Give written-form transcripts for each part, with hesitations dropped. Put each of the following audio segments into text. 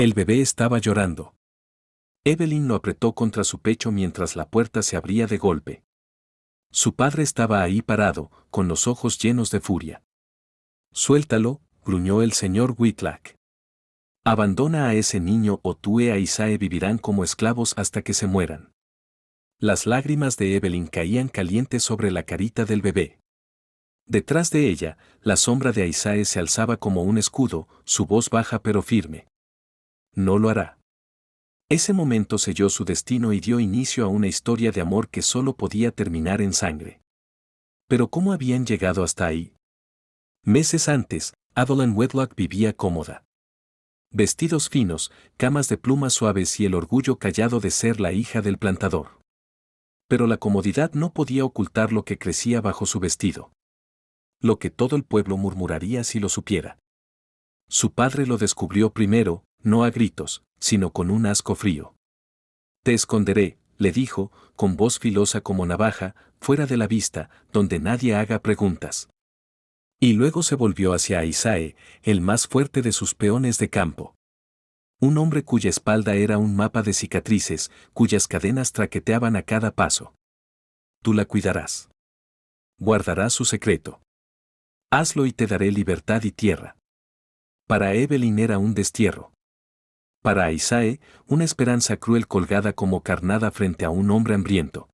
El bebé estaba llorando. Evelyn lo apretó contra su pecho mientras la puerta se abría de golpe. Su padre estaba ahí parado, con los ojos llenos de furia. «Suéltalo», gruñó el señor Whitlock. «Abandona a ese niño o tú e Isaac vivirán como esclavos hasta que se mueran». Las lágrimas de Evelyn caían calientes sobre la carita del bebé. Detrás de ella, la sombra de Isaac se alzaba como un escudo, su voz baja pero firme. «No lo hará». Ese momento selló su destino y dio inicio a una historia de amor que solo podía terminar en sangre. Pero ¿cómo habían llegado hasta ahí? Meses antes, Adeline Whitlock vivía cómoda. Vestidos finos, camas de plumas suaves y el orgullo callado de ser la hija del plantador. Pero la comodidad no podía ocultar lo que crecía bajo su vestido. Lo que todo el pueblo murmuraría si lo supiera. Su padre lo descubrió primero, no a gritos, sino con un asco frío. «Te esconderé», le dijo, con voz filosa como navaja, fuera de la vista, donde nadie haga preguntas. Y luego se volvió hacia Isaac, el más fuerte de sus peones de campo. Un hombre cuya espalda era un mapa de cicatrices, cuyas cadenas traqueteaban a cada paso. «Tú la cuidarás. Guardarás su secreto. Hazlo y te daré libertad y tierra». Para Evelyn era un destierro. Para Isaac, una esperanza cruel colgada como carnada frente a un hombre hambriento.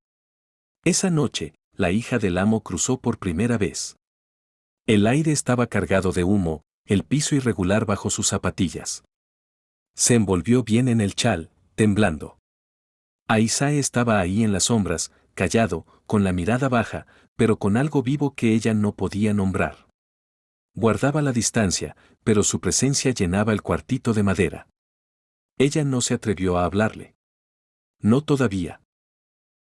Esa noche, la hija del amo cruzó por primera vez. El aire estaba cargado de humo, el piso irregular bajo sus zapatillas. Se envolvió bien en el chal, temblando. Isaac estaba ahí en las sombras, callado, con la mirada baja, pero con algo vivo que ella no podía nombrar. Guardaba la distancia, pero su presencia llenaba el cuartito de madera. Ella no se atrevió a hablarle. No todavía.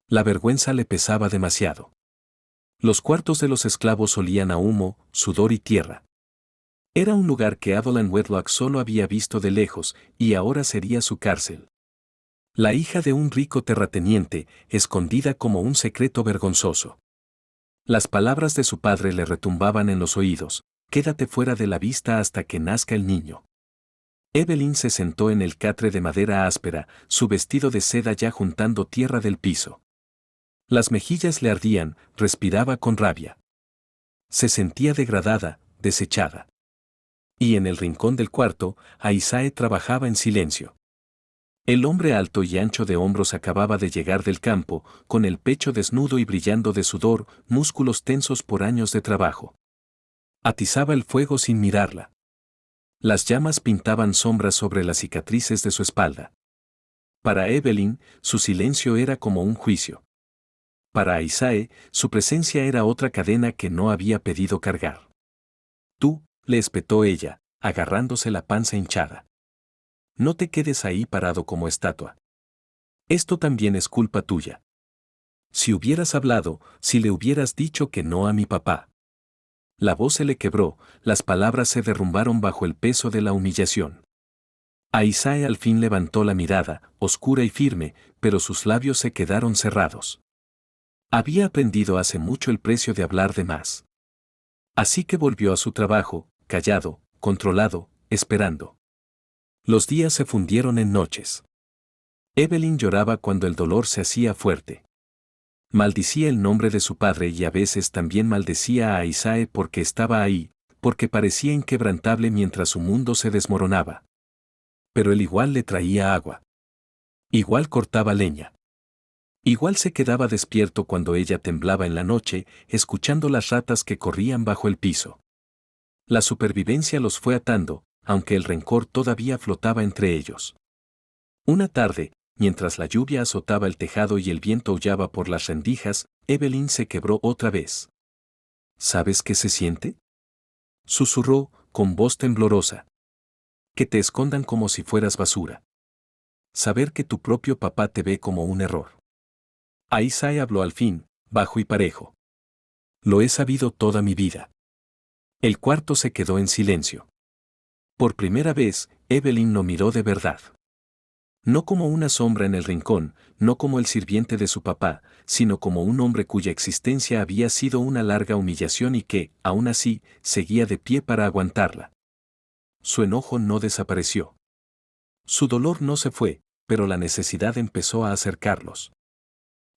La vergüenza le pesaba demasiado. Los cuartos de los esclavos olían a humo, sudor y tierra. Era un lugar que Adeline Whitlock solo había visto de lejos, y ahora sería su cárcel. La hija de un rico terrateniente, escondida como un secreto vergonzoso. Las palabras de su padre le retumbaban en los oídos: «Quédate fuera de la vista hasta que nazca el niño». Evelyn se sentó en el catre de madera áspera, su vestido de seda ya juntando tierra del piso. Las mejillas le ardían, respiraba con rabia. Se sentía degradada, desechada. Y en el rincón del cuarto, Isaac trabajaba en silencio. El hombre alto y ancho de hombros acababa de llegar del campo, con el pecho desnudo y brillando de sudor, músculos tensos por años de trabajo. Atizaba el fuego sin mirarla. Las llamas pintaban sombras sobre las cicatrices de su espalda. Para Evelyn, su silencio era como un juicio. Para Isaac, su presencia era otra cadena que no había pedido cargar. «Tú», le espetó ella, agarrándose la panza hinchada. «No te quedes ahí parado como estatua. Esto también es culpa tuya. Si hubieras hablado, si le hubieras dicho que no a mi papá». La voz se le quebró, las palabras se derrumbaron bajo el peso de la humillación. Isaac al fin levantó la mirada, oscura y firme, pero sus labios se quedaron cerrados. Había aprendido hace mucho el precio de hablar de más. Así que volvió a su trabajo, callado, controlado, esperando. Los días se fundieron en noches. Evelyn lloraba cuando el dolor se hacía fuerte. Maldicía el nombre de su padre y a veces también maldecía a Isaac porque estaba ahí, porque parecía inquebrantable mientras su mundo se desmoronaba. Pero él igual le traía agua. Igual cortaba leña. Igual se quedaba despierto cuando ella temblaba en la noche, escuchando las ratas que corrían bajo el piso. La supervivencia los fue atando, aunque el rencor todavía flotaba entre ellos. Una tarde, mientras la lluvia azotaba el tejado y el viento aullaba por las rendijas, Evelyn se quebró otra vez. «¿Sabes qué se siente?», susurró, con voz temblorosa. «Que te escondan como si fueras basura. Saber que tu propio papá te ve como un error». Isaac habló al fin, bajo y parejo. «Lo he sabido toda mi vida». El cuarto se quedó en silencio. Por primera vez, Evelyn lo miró de verdad. No como una sombra en el rincón, no como el sirviente de su papá, sino como un hombre cuya existencia había sido una larga humillación y que, aún así, seguía de pie para aguantarla. Su enojo no desapareció. Su dolor no se fue, pero la necesidad empezó a acercarlos.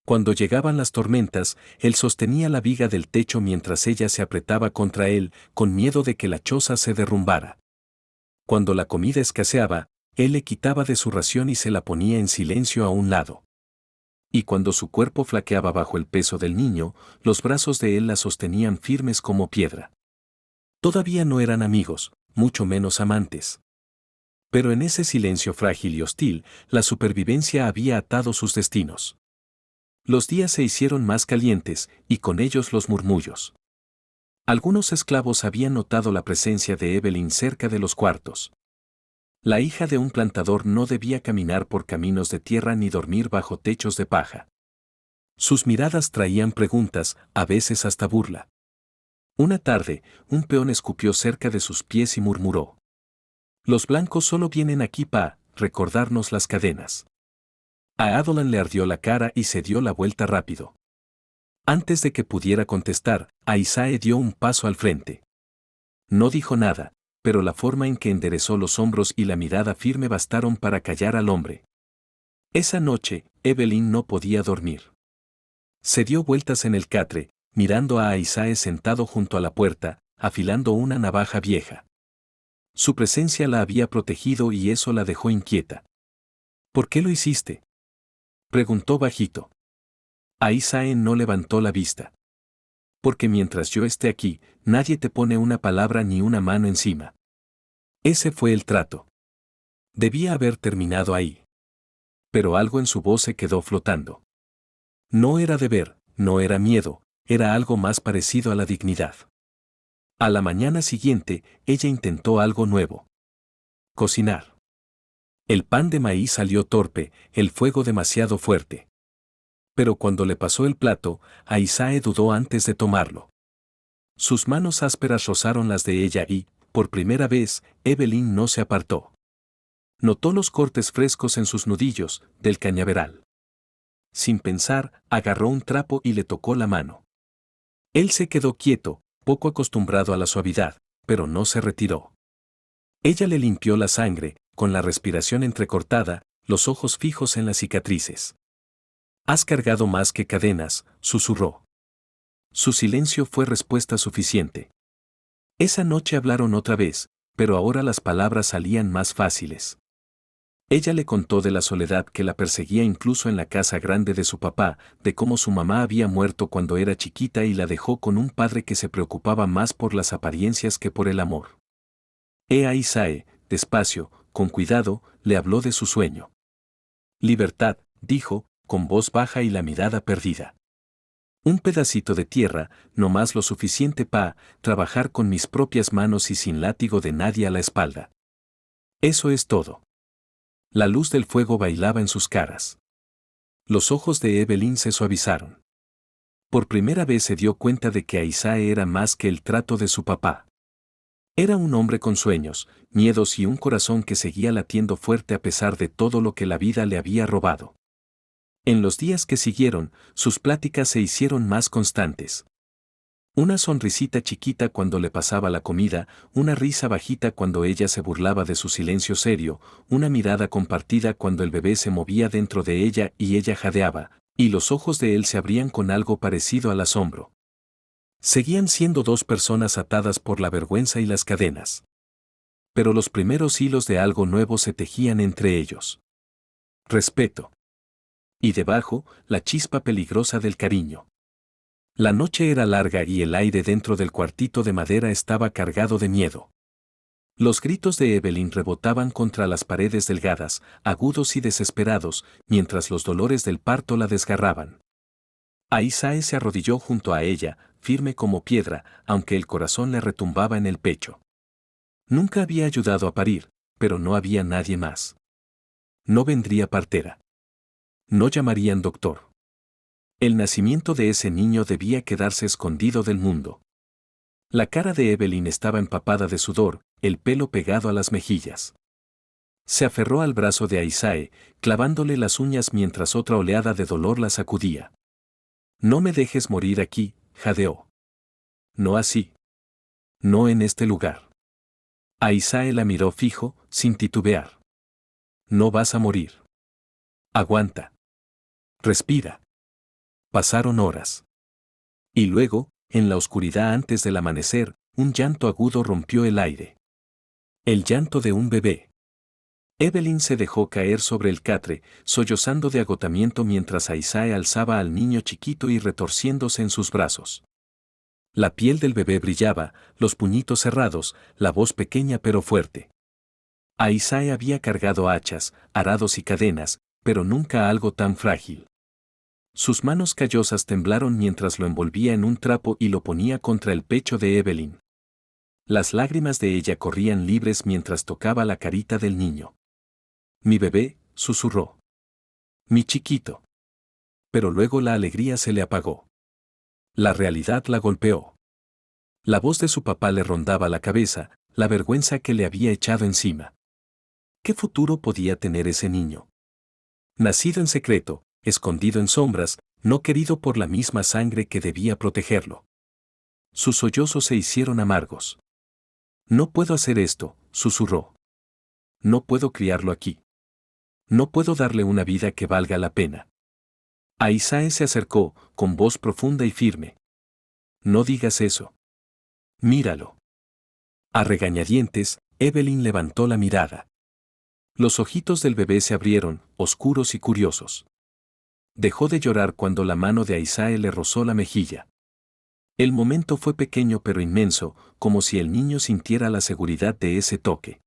Cuando llegaban las tormentas, él sostenía la viga del techo mientras ella se apretaba contra él, con miedo de que la choza se derrumbara. Cuando la comida escaseaba, él le quitaba de su ración y se la ponía en silencio a un lado. Y cuando su cuerpo flaqueaba bajo el peso del niño, los brazos de él la sostenían firmes como piedra. Todavía no eran amigos, mucho menos amantes. Pero en ese silencio frágil y hostil, la supervivencia había atado sus destinos. Los días se hicieron más calientes, y con ellos los murmullos. Algunos esclavos habían notado la presencia de Evelyn cerca de los cuartos. La hija de un plantador no debía caminar por caminos de tierra ni dormir bajo techos de paja. Sus miradas traían preguntas, a veces hasta burla. Una tarde, un peón escupió cerca de sus pies y murmuró: «Los blancos solo vienen aquí para recordarnos las cadenas». A Adolan le ardió la cara y se dio la vuelta rápido. Antes de que pudiera contestar, Aisae dio un paso al frente. No dijo nada, pero la forma en que enderezó los hombros y la mirada firme bastaron para callar al hombre. Esa noche, Evelyn no podía dormir. Se dio vueltas en el catre, mirando a Aisae sentado junto a la puerta, afilando una navaja vieja. Su presencia la había protegido y eso la dejó inquieta. «¿Por qué lo hiciste?», preguntó bajito. Aisae no levantó la vista. «Porque mientras yo esté aquí, nadie te pone una palabra ni una mano encima». Ese fue el trato. Debía haber terminado ahí. Pero algo en su voz se quedó flotando. No era deber, no era miedo, era algo más parecido a la dignidad. A la mañana siguiente, ella intentó algo nuevo. Cocinar. El pan de maíz salió torpe, el fuego demasiado fuerte. Pero cuando le pasó el plato, Aisae dudó antes de tomarlo. Sus manos ásperas rozaron las de ella y, por primera vez, Evelyn no se apartó. Notó los cortes frescos en sus nudillos, del cañaveral. Sin pensar, agarró un trapo y le tocó la mano. Él se quedó quieto, poco acostumbrado a la suavidad, pero no se retiró. Ella le limpió la sangre, con la respiración entrecortada, los ojos fijos en las cicatrices. «Has cargado más que cadenas», susurró. Su silencio fue respuesta suficiente. Esa noche hablaron otra vez, pero ahora las palabras salían más fáciles. Ella le contó de la soledad que la perseguía incluso en la casa grande de su papá, de cómo su mamá había muerto cuando era chiquita y la dejó con un padre que se preocupaba más por las apariencias que por el amor. Aisae, despacio, con cuidado, le habló de su sueño. «Libertad», dijo, con voz baja y la mirada perdida. «Un pedacito de tierra, no más lo suficiente para trabajar con mis propias manos y sin látigo de nadie a la espalda. Eso es todo». La luz del fuego bailaba en sus caras. Los ojos de Evelyn se suavizaron. Por primera vez se dio cuenta de que Aisae era más que el trato de su papá. Era un hombre con sueños, miedos y un corazón que seguía latiendo fuerte a pesar de todo lo que la vida le había robado. En los días que siguieron, sus pláticas se hicieron más constantes. Una sonrisita chiquita cuando le pasaba la comida, una risa bajita cuando ella se burlaba de su silencio serio, una mirada compartida cuando el bebé se movía dentro de ella y ella jadeaba, y los ojos de él se abrían con algo parecido al asombro. Seguían siendo dos personas atadas por la vergüenza y las cadenas. Pero los primeros hilos de algo nuevo se tejían entre ellos. Respeto. Y debajo, la chispa peligrosa del cariño. La noche era larga y el aire dentro del cuartito de madera estaba cargado de miedo. Los gritos de Evelyn rebotaban contra las paredes delgadas, agudos y desesperados, mientras los dolores del parto la desgarraban. Aisae se arrodilló junto a ella, firme como piedra, aunque el corazón le retumbaba en el pecho. Nunca había ayudado a parir, pero no había nadie más. No vendría partera. No llamarían doctor. El nacimiento de ese niño debía quedarse escondido del mundo. La cara de Evelyn estaba empapada de sudor, el pelo pegado a las mejillas. Se aferró al brazo de Aisae, clavándole las uñas mientras otra oleada de dolor la sacudía. «No me dejes morir aquí», jadeó. «No así. No en este lugar». Aisae la miró fijo, sin titubear. No vas a morir. Aguanta. Respira. Pasaron horas. Y luego, en la oscuridad antes del amanecer, un llanto agudo rompió el aire. El llanto de un bebé. Evelyn se dejó caer sobre el catre, sollozando de agotamiento mientras Isaiah alzaba al niño chiquito y retorciéndose en sus brazos. La piel del bebé brillaba, los puñitos cerrados, la voz pequeña pero fuerte. Isaiah había cargado hachas, arados y cadenas, pero nunca algo tan frágil. Sus manos callosas temblaron mientras lo envolvía en un trapo y lo ponía contra el pecho de Evelyn. Las lágrimas de ella corrían libres mientras tocaba la carita del niño. Mi bebé, susurró. Mi chiquito. Pero luego la alegría se le apagó. La realidad la golpeó. La voz de su papá le rondaba la cabeza, la vergüenza que le había echado encima. ¿Qué futuro podía tener ese niño? Nacido en secreto, escondido en sombras, no querido por la misma sangre que debía protegerlo. Sus sollozos se hicieron amargos. No puedo hacer esto, susurró. No puedo criarlo aquí. No puedo darle una vida que valga la pena. Isaiah se acercó, con voz profunda y firme. No digas eso. Míralo. A regañadientes, Evelyn levantó la mirada. Los ojitos del bebé se abrieron, oscuros y curiosos. Dejó de llorar cuando la mano de Isaiah le rozó la mejilla. El momento fue pequeño pero inmenso, como si el niño sintiera la seguridad de ese toque.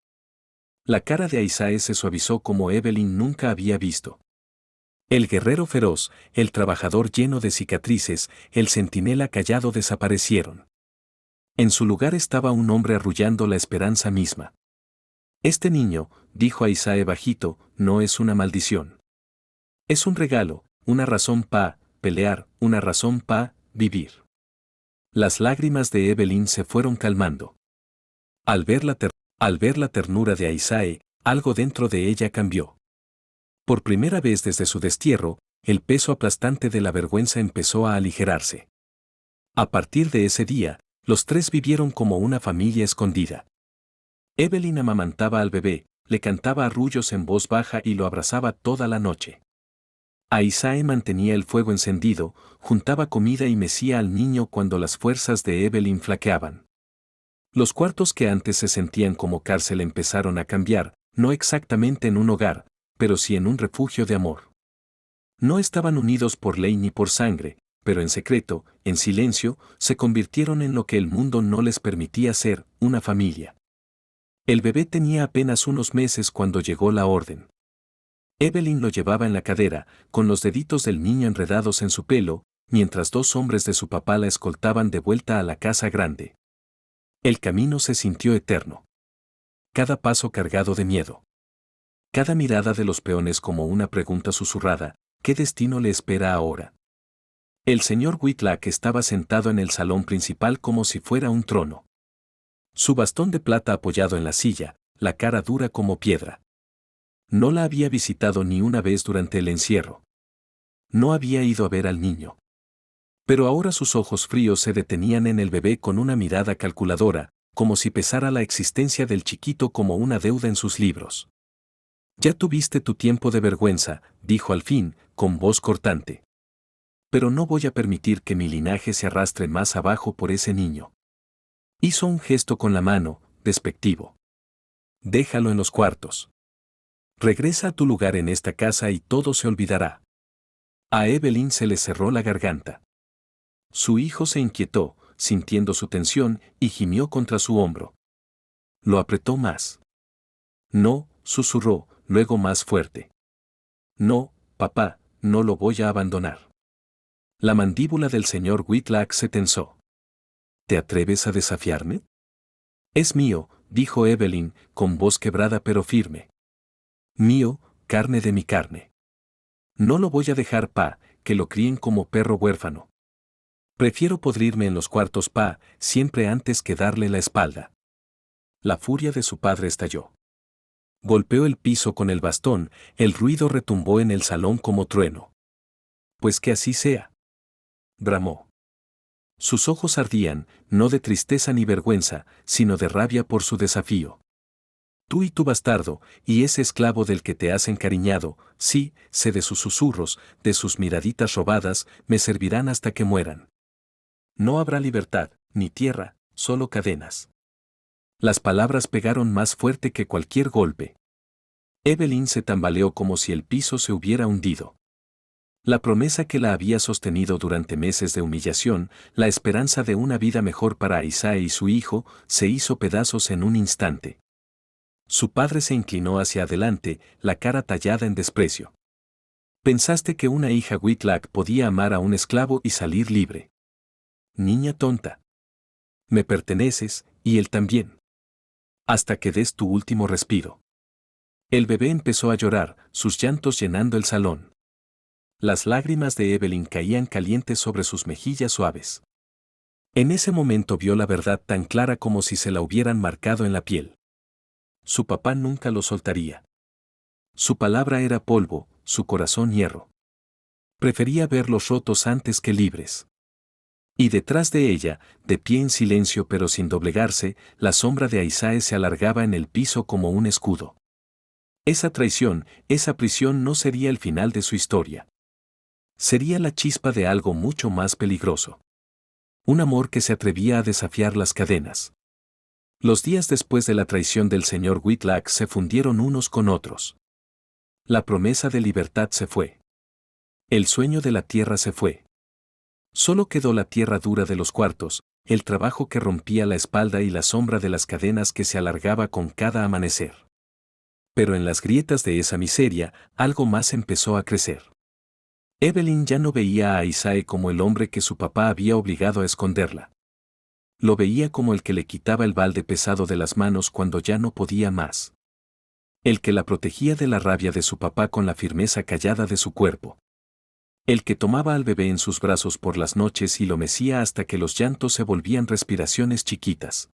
La cara de Isaiah se suavizó como Evelyn nunca había visto. El guerrero feroz, el trabajador lleno de cicatrices, el centinela callado desaparecieron. En su lugar estaba un hombre arrullando la esperanza misma. Este niño, dijo Isaiah bajito, no es una maldición. Es un regalo, una razón para pelear, una razón para vivir. Las lágrimas de Evelyn se fueron calmando. Al ver la ternura de Isaiah, algo dentro de ella cambió. Por primera vez desde su destierro, el peso aplastante de la vergüenza empezó a aligerarse. A partir de ese día, los tres vivieron como una familia escondida. Evelyn amamantaba al bebé, le cantaba arrullos en voz baja y lo abrazaba toda la noche. Isaiah mantenía el fuego encendido, juntaba comida y mecía al niño cuando las fuerzas de Evelyn flaqueaban. Los cuartos que antes se sentían como cárcel empezaron a cambiar, no exactamente en un hogar, pero sí en un refugio de amor. No estaban unidos por ley ni por sangre, pero en secreto, en silencio, se convirtieron en lo que el mundo no les permitía ser, una familia. El bebé tenía apenas unos meses cuando llegó la orden. Evelyn lo llevaba en la cadera, con los deditos del niño enredados en su pelo, mientras dos hombres de su papá la escoltaban de vuelta a la casa grande. El camino se sintió eterno. Cada paso cargado de miedo. Cada mirada de los peones como una pregunta susurrada, ¿qué destino le espera ahora? El señor Whitlock estaba sentado en el salón principal como si fuera un trono. Su bastón de plata apoyado en la silla, la cara dura como piedra. No la había visitado ni una vez durante el encierro. No había ido a ver al niño. Pero ahora sus ojos fríos se detenían en el bebé con una mirada calculadora, como si pesara la existencia del chiquito como una deuda en sus libros. Ya tuviste tu tiempo de vergüenza, dijo al fin, con voz cortante. Pero no voy a permitir que mi linaje se arrastre más abajo por ese niño. Hizo un gesto con la mano, despectivo. Déjalo en los cuartos. Regresa a tu lugar en esta casa y todo se olvidará. A Evelyn se le cerró la garganta. Su hijo se inquietó, sintiendo su tensión, y gimió contra su hombro. Lo apretó más. No, susurró, luego más fuerte. No, papá, no lo voy a abandonar. La mandíbula del señor Whitlock se tensó. ¿Te atreves a desafiarme? Es mío, dijo Evelyn, con voz quebrada pero firme. Mío, carne de mi carne. No lo voy a dejar que lo críen como perro huérfano. Prefiero podrirme en los cuartos siempre antes que darle la espalda. La furia de su padre estalló. Golpeó el piso con el bastón, el ruido retumbó en el salón como trueno. Pues que así sea. Bramó. Sus ojos ardían, no de tristeza ni vergüenza, sino de rabia por su desafío. Tú y tu bastardo, y ese esclavo del que te has encariñado, sí, sé de sus susurros, de sus miraditas robadas, me servirán hasta que mueran. No habrá libertad, ni tierra, solo cadenas. Las palabras pegaron más fuerte que cualquier golpe. Evelyn se tambaleó como si el piso se hubiera hundido. La promesa que la había sostenido durante meses de humillación, la esperanza de una vida mejor para Isae y su hijo, se hizo pedazos en un instante. Su padre se inclinó hacia adelante, la cara tallada en desprecio. Pensaste que una hija Whitlock podía amar a un esclavo y salir libre. Niña tonta. Me perteneces, y él también. Hasta que des tu último respiro. El bebé empezó a llorar, sus llantos llenando el salón. Las lágrimas de Evelyn caían calientes sobre sus mejillas suaves. En ese momento vio la verdad tan clara como si se la hubieran marcado en la piel. Su papá nunca lo soltaría. Su palabra era polvo, su corazón hierro. Prefería verlos rotos antes que libres. Y detrás de ella, de pie en silencio pero sin doblegarse, la sombra de Isae se alargaba en el piso como un escudo. Esa traición, esa prisión no sería el final de su historia. Sería la chispa de algo mucho más peligroso. Un amor que se atrevía a desafiar las cadenas. Los días después de la traición del señor Whitlock se fundieron unos con otros. La promesa de libertad se fue. El sueño de la tierra se fue. Solo quedó la tierra dura de los cuartos, el trabajo que rompía la espalda y la sombra de las cadenas que se alargaba con cada amanecer. Pero en las grietas de esa miseria, algo más empezó a crecer. Evelyn ya no veía a Isae como el hombre que su papá había obligado a esconderla. Lo veía como el que le quitaba el balde pesado de las manos cuando ya no podía más. El que la protegía de la rabia de su papá con la firmeza callada de su cuerpo. El que tomaba al bebé en sus brazos por las noches y lo mecía hasta que los llantos se volvían respiraciones chiquitas.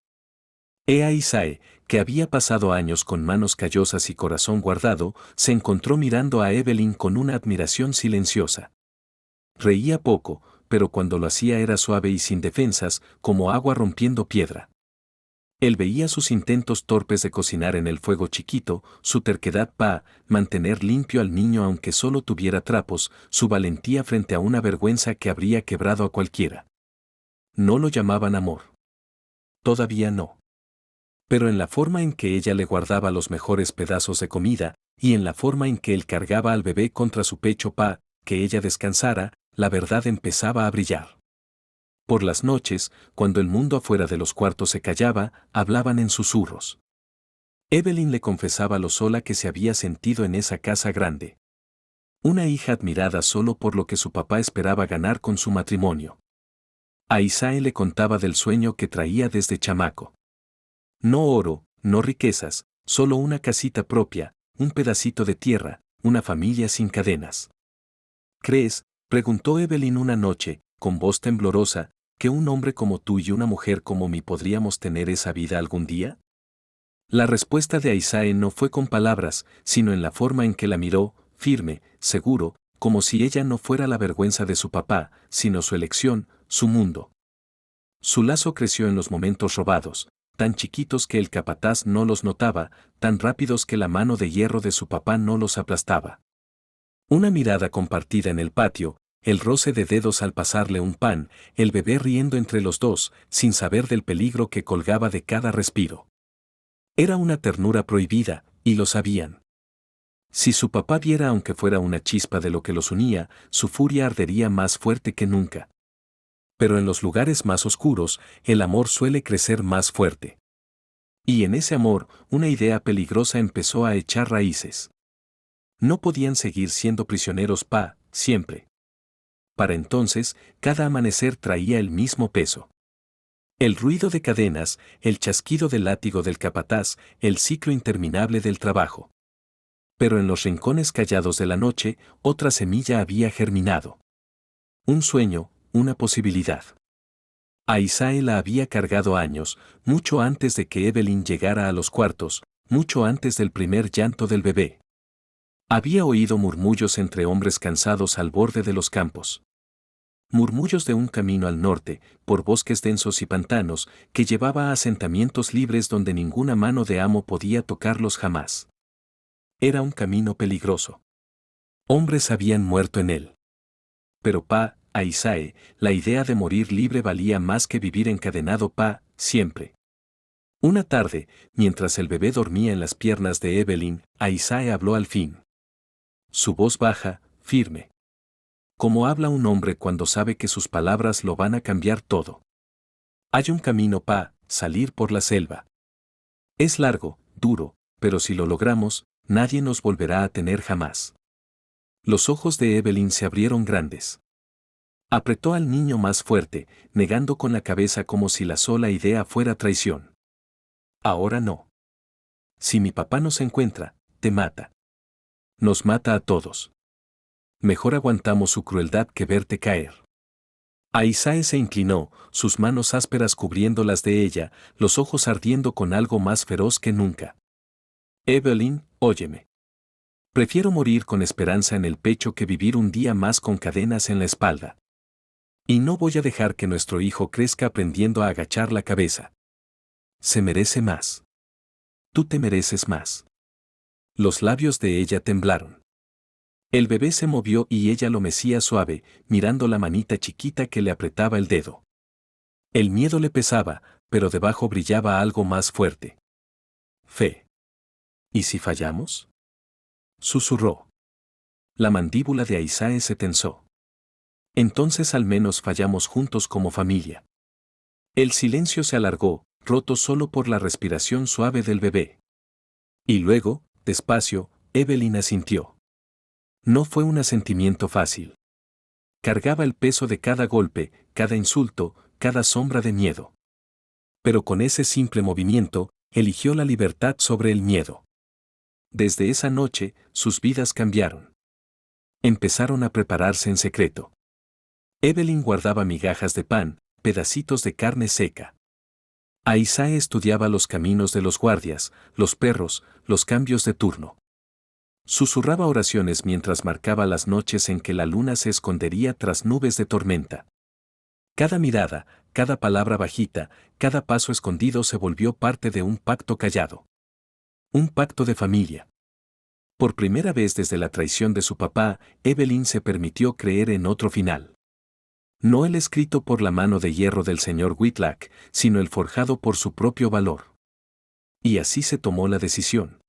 A Isae, que había pasado años con manos callosas y corazón guardado, se encontró mirando a Evelyn con una admiración silenciosa. Reía poco, pero cuando lo hacía era suave y sin defensas, como agua rompiendo piedra. Él veía sus intentos torpes de cocinar en el fuego chiquito, su terquedad para mantener limpio al niño aunque solo tuviera trapos, su valentía frente a una vergüenza que habría quebrado a cualquiera. No lo llamaban amor. Todavía no. Pero en la forma en que ella le guardaba los mejores pedazos de comida, y en la forma en que él cargaba al bebé contra su pecho para que ella descansara, la verdad empezaba a brillar. Por las noches, cuando el mundo afuera de los cuartos se callaba, hablaban en susurros. Evelyn le confesaba lo sola que se había sentido en esa casa grande. Una hija admirada solo por lo que su papá esperaba ganar con su matrimonio. A Isae le contaba del sueño que traía desde chamaco. No oro, no riquezas, solo una casita propia, un pedacito de tierra, una familia sin cadenas. ¿Crees? Preguntó Evelyn una noche, con voz temblorosa, que un hombre como tú y una mujer como mí podríamos tener esa vida algún día? La respuesta de Isae no fue con palabras, sino en la forma en que la miró, firme, seguro, como si ella no fuera la vergüenza de su papá, sino su elección, su mundo. Su lazo creció en los momentos robados, tan chiquitos que el capataz no los notaba, tan rápidos que la mano de hierro de su papá no los aplastaba. Una mirada compartida en el patio, el roce de dedos al pasarle un pan, el bebé riendo entre los dos, sin saber del peligro que colgaba de cada respiro. Era una ternura prohibida, y lo sabían. Si su papá viera aunque fuera una chispa de lo que los unía, su furia ardería más fuerte que nunca. Pero en los lugares más oscuros, el amor suele crecer más fuerte. Y en ese amor, una idea peligrosa empezó a echar raíces. No podían seguir siendo prisioneros siempre. Para entonces, cada amanecer traía el mismo peso. El ruido de cadenas, el chasquido del látigo del capataz, el ciclo interminable del trabajo. Pero en los rincones callados de la noche, otra semilla había germinado. Un sueño, una posibilidad. A Isae la había cargado años, mucho antes de que Evelyn llegara a los cuartos, mucho antes del primer llanto del bebé. Había oído murmullos entre hombres cansados al borde de los campos. Murmullos de un camino al norte, por bosques densos y pantanos, que llevaba a asentamientos libres donde ninguna mano de amo podía tocarlos jamás. Era un camino peligroso. Hombres habían muerto en él. Pero a Isae, la idea de morir libre valía más que vivir encadenado siempre. Una tarde, mientras el bebé dormía en las piernas de Evelyn, Isae habló al fin. Su voz baja, firme. Como habla un hombre cuando sabe que sus palabras lo van a cambiar todo. Hay un camino salir por la selva. Es largo, duro, pero si lo logramos, nadie nos volverá a tener jamás. Los ojos de Evelyn se abrieron grandes. Apretó al niño más fuerte, negando con la cabeza como si la sola idea fuera traición. Ahora no. Si mi papá nos encuentra, te mata. Nos mata a todos. Mejor aguantamos su crueldad que verte caer. Isae se inclinó, sus manos ásperas cubriendo las de ella, los ojos ardiendo con algo más feroz que nunca. Evelyn, óyeme. Prefiero morir con esperanza en el pecho que vivir un día más con cadenas en la espalda. Y no voy a dejar que nuestro hijo crezca aprendiendo a agachar la cabeza. Se merece más. Tú te mereces más. Los labios de ella temblaron. El bebé se movió y ella lo mecía suave, mirando la manita chiquita que le apretaba el dedo. El miedo le pesaba, pero debajo brillaba algo más fuerte. Fe. ¿Y si fallamos? Susurró. La mandíbula de Isae se tensó. Entonces al menos fallamos juntos como familia. El silencio se alargó, roto solo por la respiración suave del bebé. Y luego, despacio, Evelyn asintió. No fue un asentimiento fácil. Cargaba el peso de cada golpe, cada insulto, cada sombra de miedo. Pero con ese simple movimiento, eligió la libertad sobre el miedo. Desde esa noche, sus vidas cambiaron. Empezaron a prepararse en secreto. Evelyn guardaba migajas de pan, pedacitos de carne seca. Isae estudiaba los caminos de los guardias, los perros, los cambios de turno. Susurraba oraciones mientras marcaba las noches en que la luna se escondería tras nubes de tormenta. Cada mirada, cada palabra bajita, cada paso escondido se volvió parte de un pacto callado. Un pacto de familia. Por primera vez desde la traición de su papá, Evelyn se permitió creer en otro final. No el escrito por la mano de hierro del señor Whitlock, sino el forjado por su propio valor. Y así se tomó la decisión.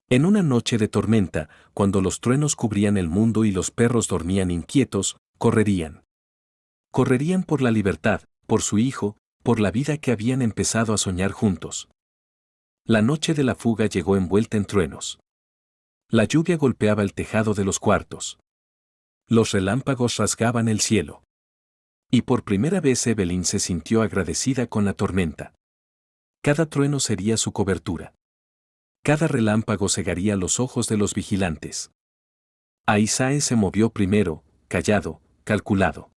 En una noche de tormenta, cuando los truenos cubrían el mundo y los perros dormían inquietos, correrían. Correrían por la libertad, por su hijo, por la vida que habían empezado a soñar juntos. La noche de la fuga llegó envuelta en truenos. La lluvia golpeaba el tejado de los cuartos. Los relámpagos rasgaban el cielo. Y por primera vez Evelyn se sintió agradecida con la tormenta. Cada trueno sería su cobertura. Cada relámpago cegaría los ojos de los vigilantes. Isae se movió primero, callado, calculado.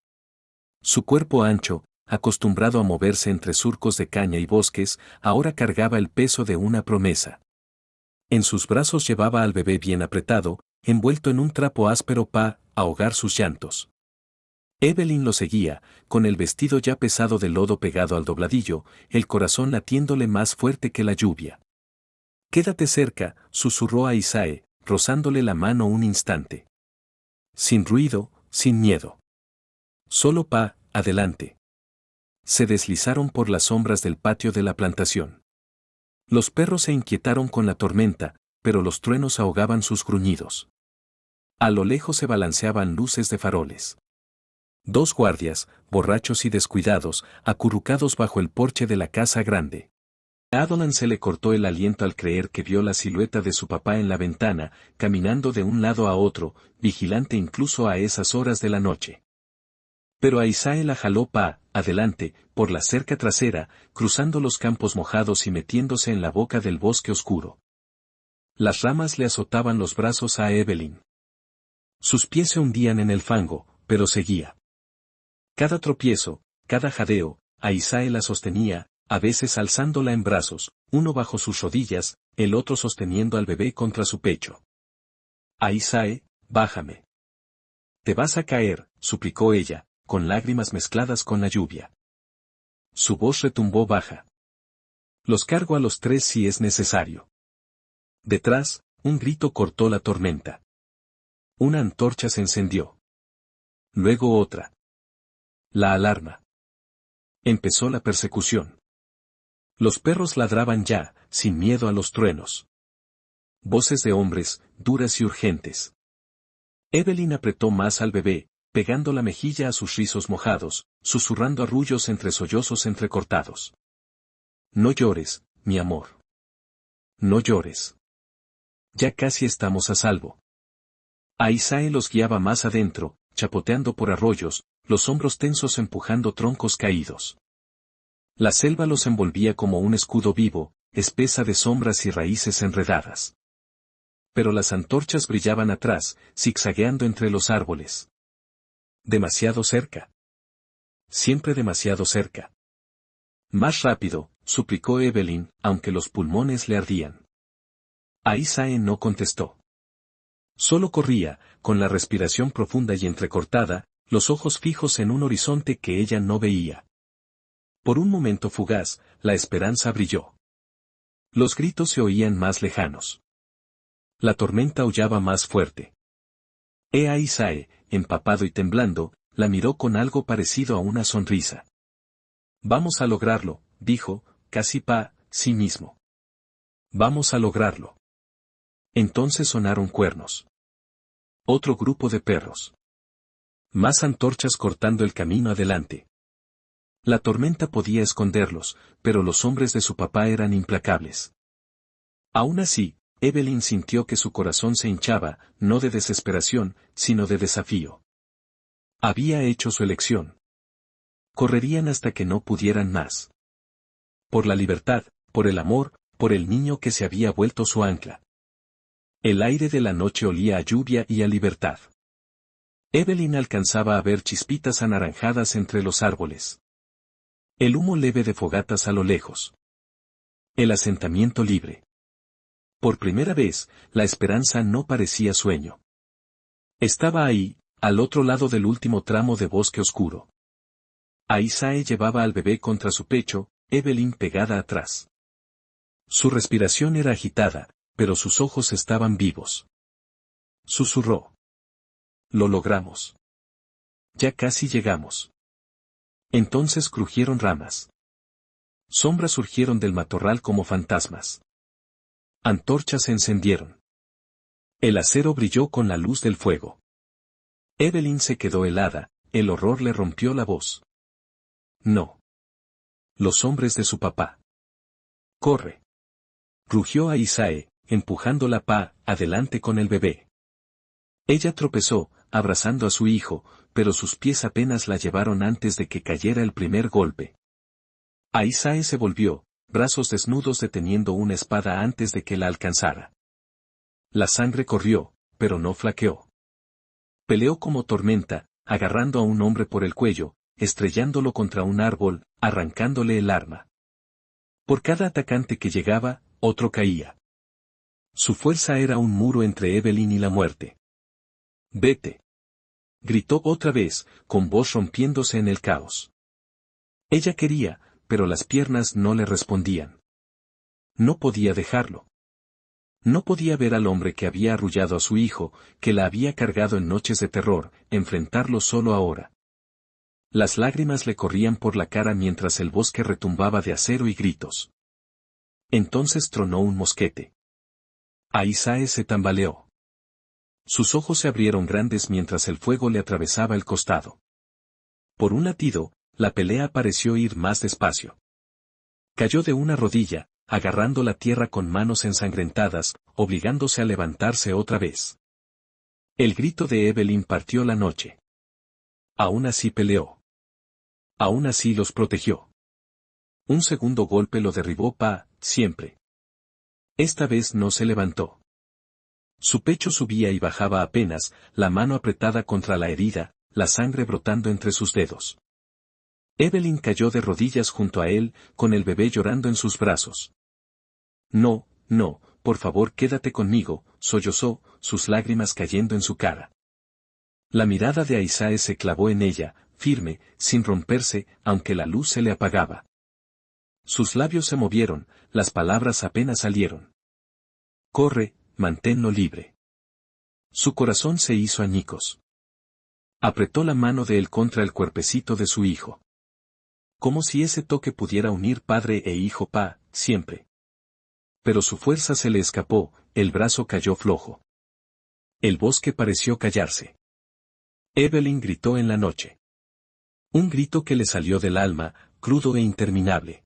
Su cuerpo ancho, acostumbrado a moverse entre surcos de caña y bosques, ahora cargaba el peso de una promesa. En sus brazos llevaba al bebé bien apretado, envuelto en un trapo áspero ahogar sus llantos. Evelyn lo seguía, con el vestido ya pesado de lodo pegado al dobladillo, el corazón latiéndole más fuerte que la lluvia. Quédate cerca, susurró a Isae, rozándole la mano un instante. Sin ruido, sin miedo. Solo adelante. Se deslizaron por las sombras del patio de la plantación. Los perros se inquietaron con la tormenta, pero los truenos ahogaban sus gruñidos. A lo lejos se balanceaban luces de faroles. Dos guardias, borrachos y descuidados, acurrucados bajo el porche de la casa grande. A Adonan se le cortó el aliento al creer que vio la silueta de su papá en la ventana, caminando de un lado a otro, vigilante incluso a esas horas de la noche. Pero Isae la jaló adelante, por la cerca trasera, cruzando los campos mojados y metiéndose en la boca del bosque oscuro. Las ramas le azotaban los brazos a Evelyn. Sus pies se hundían en el fango, pero seguía. Cada tropiezo, cada jadeo, Isae la sostenía, a veces alzándola en brazos, uno bajo sus rodillas, el otro sosteniendo al bebé contra su pecho. Isae, bájame. Te vas a caer, suplicó ella, con lágrimas mezcladas con la lluvia. Su voz retumbó baja. Los cargo a los tres si es necesario. Detrás, un grito cortó la tormenta. Una antorcha se encendió. Luego otra. La alarma. Empezó la persecución. Los perros ladraban ya, sin miedo a los truenos. Voces de hombres, duras y urgentes. Evelyn apretó más al bebé, pegando la mejilla a sus rizos mojados, susurrando arrullos entre sollozos entrecortados. No llores, mi amor. No llores. Ya casi estamos a salvo. Aisae los guiaba más adentro, chapoteando por arroyos, los hombros tensos empujando troncos caídos. La selva los envolvía como un escudo vivo, espesa de sombras y raíces enredadas. Pero las antorchas brillaban atrás, zigzagueando entre los árboles. Demasiado cerca. Siempre demasiado cerca. Más rápido, suplicó Evelyn, aunque los pulmones le ardían. Aisae no contestó. Solo corría, con la respiración profunda y entrecortada, los ojos fijos en un horizonte que ella no veía. Por un momento fugaz, la esperanza brilló. Los gritos se oían más lejanos. La tormenta aullaba más fuerte. Aisae, empapado y temblando, la miró con algo parecido a una sonrisa. Vamos a lograrlo, dijo, casi sí mismo. Vamos a lograrlo. Entonces sonaron cuernos. Otro grupo de perros. Más antorchas cortando el camino adelante. La tormenta podía esconderlos, pero los hombres de su papá eran implacables. Aún así, Evelyn sintió que su corazón se hinchaba, no de desesperación, sino de desafío. Había hecho su elección. Correrían hasta que no pudieran más. Por la libertad, por el amor, por el niño que se había vuelto su ancla. El aire de la noche olía a lluvia y a libertad. Evelyn alcanzaba a ver chispitas anaranjadas entre los árboles. El humo leve de fogatas a lo lejos. El asentamiento libre. Por primera vez, la esperanza no parecía sueño. Estaba ahí, al otro lado del último tramo de bosque oscuro. Aisae llevaba al bebé contra su pecho, Evelyn pegada atrás. Su respiración era agitada, pero sus ojos estaban vivos. Susurró. Lo logramos. Ya casi llegamos. Entonces crujieron ramas. Sombras surgieron del matorral como fantasmas. Antorchas se encendieron. El acero brilló con la luz del fuego. Evelyn se quedó helada, el horror le rompió la voz. No. Los hombres de su papá. Corre. Rugió Aisae, empujando la adelante con el bebé. Ella tropezó, abrazando a su hijo, pero sus pies apenas la llevaron antes de que cayera el primer golpe. Aisae se volvió, brazos desnudos deteniendo una espada antes de que la alcanzara. La sangre corrió, pero no flaqueó. Peleó como tormenta, agarrando a un hombre por el cuello, estrellándolo contra un árbol, arrancándole el arma. Por cada atacante que llegaba, otro caía. Su fuerza era un muro entre Evelyn y la muerte. Vete. Gritó otra vez, con voz rompiéndose en el caos. Ella quería, pero las piernas no le respondían. No podía dejarlo. No podía ver al hombre que había arrullado a su hijo, que la había cargado en noches de terror, enfrentarlo solo ahora. Las lágrimas le corrían por la cara mientras el bosque retumbaba de acero y gritos. Entonces tronó un mosquete. Aisae se tambaleó. Sus ojos se abrieron grandes mientras el fuego le atravesaba el costado. Por un latido, la pelea pareció ir más despacio. Cayó de una rodilla, agarrando la tierra con manos ensangrentadas, obligándose a levantarse otra vez. El grito de Evelyn partió la noche. Aún así peleó. Aún así los protegió. Un segundo golpe lo derribó siempre. Esta vez no se levantó. Su pecho subía y bajaba apenas, la mano apretada contra la herida, la sangre brotando entre sus dedos. Evelyn cayó de rodillas junto a él, con el bebé llorando en sus brazos. No, no, por favor quédate conmigo, sollozó, sus lágrimas cayendo en su cara. La mirada de Aisae se clavó en ella, firme, sin romperse, aunque la luz se le apagaba. Sus labios se movieron, las palabras apenas salieron. Corre, manténlo libre. Su corazón se hizo añicos. Apretó la mano de él contra el cuerpecito de su hijo. Como si ese toque pudiera unir padre e hijo siempre. Pero su fuerza se le escapó, el brazo cayó flojo. El bosque pareció callarse. Evelyn gritó en la noche. Un grito que le salió del alma, crudo e interminable.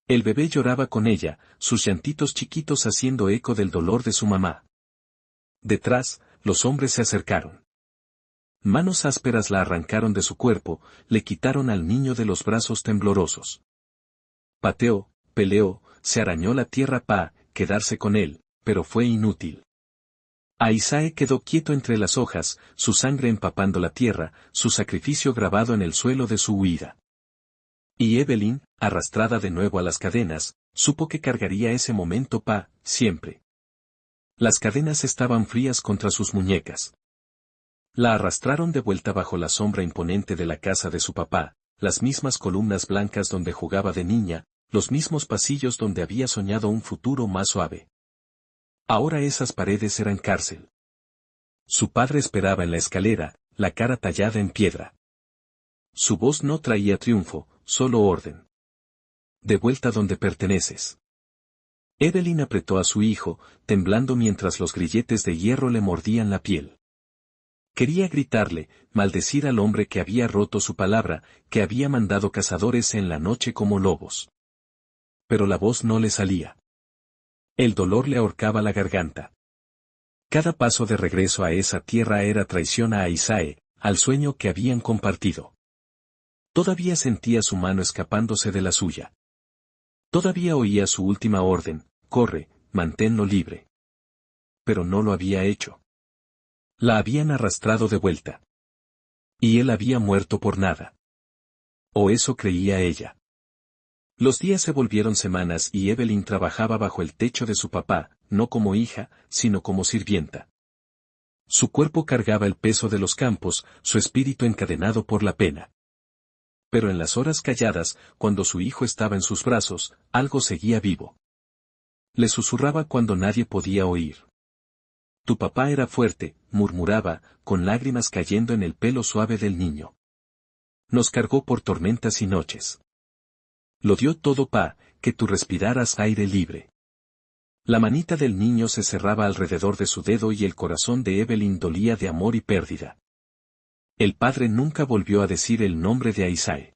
El bebé lloraba con ella, sus llantitos chiquitos haciendo eco del dolor de su mamá. Detrás, los hombres se acercaron. Manos ásperas la arrancaron de su cuerpo, le quitaron al niño de los brazos temblorosos. Pateó, peleó, se arañó la tierra para quedarse con él, pero fue inútil. Aisae quedó quieto entre las hojas, su sangre empapando la tierra, su sacrificio grabado en el suelo de su huida. Y Evelyn, arrastrada de nuevo a las cadenas, supo que cargaría ese momento siempre. Las cadenas estaban frías contra sus muñecas. La arrastraron de vuelta bajo la sombra imponente de la casa de su papá, las mismas columnas blancas donde jugaba de niña, los mismos pasillos donde había soñado un futuro más suave. Ahora esas paredes eran cárcel. Su padre esperaba en la escalera, la cara tallada en piedra. Su voz no traía triunfo, solo orden. De vuelta donde perteneces. Evelyn apretó a su hijo, temblando mientras los grilletes de hierro le mordían la piel. Quería gritarle, maldecir al hombre que había roto su palabra, que había mandado cazadores en la noche como lobos. Pero la voz no le salía. El dolor le ahorcaba la garganta. Cada paso de regreso a esa tierra era traición a Aisae, al sueño que habían compartido. Todavía sentía su mano escapándose de la suya. Todavía oía su última orden, corre, manténlo libre. Pero no lo había hecho. La habían arrastrado de vuelta. Y él había muerto por nada. O eso creía ella. Los días se volvieron semanas y Evelyn trabajaba bajo el techo de su papá, no como hija, sino como sirvienta. Su cuerpo cargaba el peso de los campos, su espíritu encadenado por la pena. Pero en las horas calladas, cuando su hijo estaba en sus brazos, algo seguía vivo. Le susurraba cuando nadie podía oír. Tu papá era fuerte, murmuraba, con lágrimas cayendo en el pelo suave del niño. Nos cargó por tormentas y noches. Lo dio todo que tú respiraras aire libre. La manita del niño se cerraba alrededor de su dedo y el corazón de Evelyn dolía de amor y pérdida. El padre nunca volvió a decir el nombre de Aisae.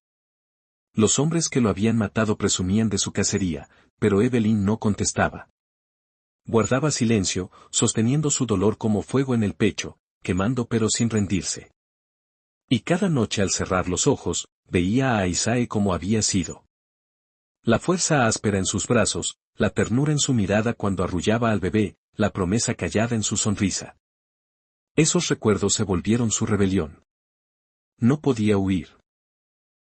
Los hombres que lo habían matado presumían de su cacería, pero Evelyn no contestaba. Guardaba silencio, sosteniendo su dolor como fuego en el pecho, quemando pero sin rendirse. Y cada noche al cerrar los ojos, veía a Aisae como había sido. La fuerza áspera en sus brazos, la ternura en su mirada cuando arrullaba al bebé, la promesa callada en su sonrisa. Esos recuerdos se volvieron su rebelión. No podía huir.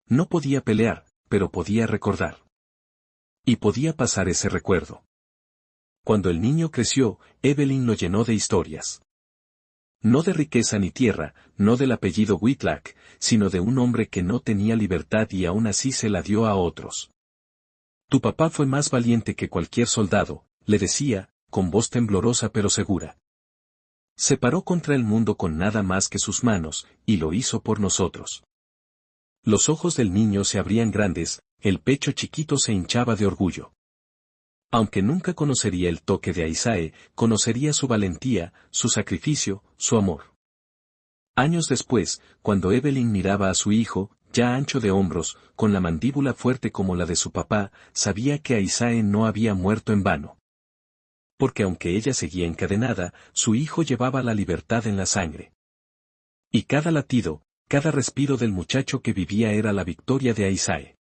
No podía pelear, pero podía recordar. Y podía pasar ese recuerdo. Cuando el niño creció, Evelyn lo llenó de historias. No de riqueza ni tierra, no del apellido Whitlock, sino de un hombre que no tenía libertad y aún así se la dio a otros. Tu papá fue más valiente que cualquier soldado, le decía, con voz temblorosa pero segura. Se paró contra el mundo con nada más que sus manos, y lo hizo por nosotros. Los ojos del niño se abrían grandes, el pecho chiquito se hinchaba de orgullo. Aunque nunca conocería el toque de Aisae, conocería su valentía, su sacrificio, su amor. Años después, cuando Evelyn miraba a su hijo, ya ancho de hombros, con la mandíbula fuerte como la de su papá, sabía que Aisae no había muerto en vano. Porque aunque ella seguía encadenada, su hijo llevaba la libertad en la sangre. Y cada latido, cada respiro del muchacho que vivía era la victoria de Aisae.